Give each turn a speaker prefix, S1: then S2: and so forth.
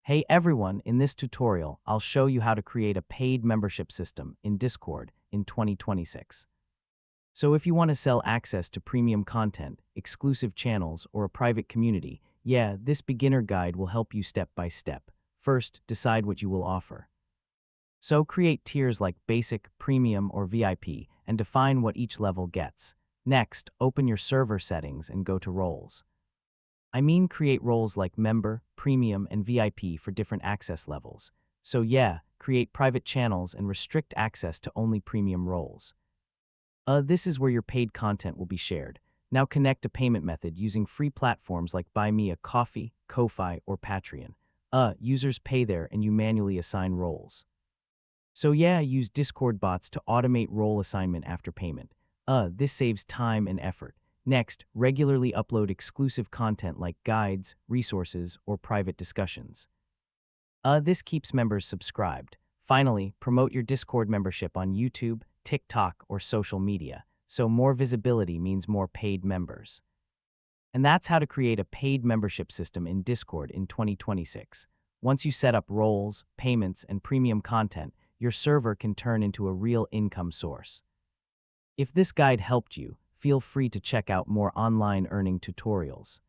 S1: Hey everyone, in this tutorial, I'll show you how to create a paid membership system in Discord in 2026. So if you want to sell access to premium content, exclusive channels, or a private community, yeah, this beginner guide will help you step by step. First, decide what you will offer. So create tiers like Basic, Premium, or VIP and define what each level gets. Next, open your server settings and go to roles. I mean create roles like Member, Premium, and VIP for different access levels. So yeah, create private channels and restrict access to only premium roles. This is where your paid content will be shared. Now connect a payment method using free platforms like Buy Me a Coffee, Ko-Fi, or Patreon. Users pay there and you manually assign roles. So yeah, use Discord bots to automate role assignment after payment. This saves time and effort. Next, regularly upload exclusive content like guides, resources, or private discussions. This keeps members subscribed. Finally, promote your Discord membership on YouTube, TikTok, or social media, so more visibility means more paid members. And that's how to create a paid membership system in Discord in 2026. Once you set up roles, payments, and premium content, your server can turn into a real income source. If this guide helped you, feel free to check out more online earning tutorials.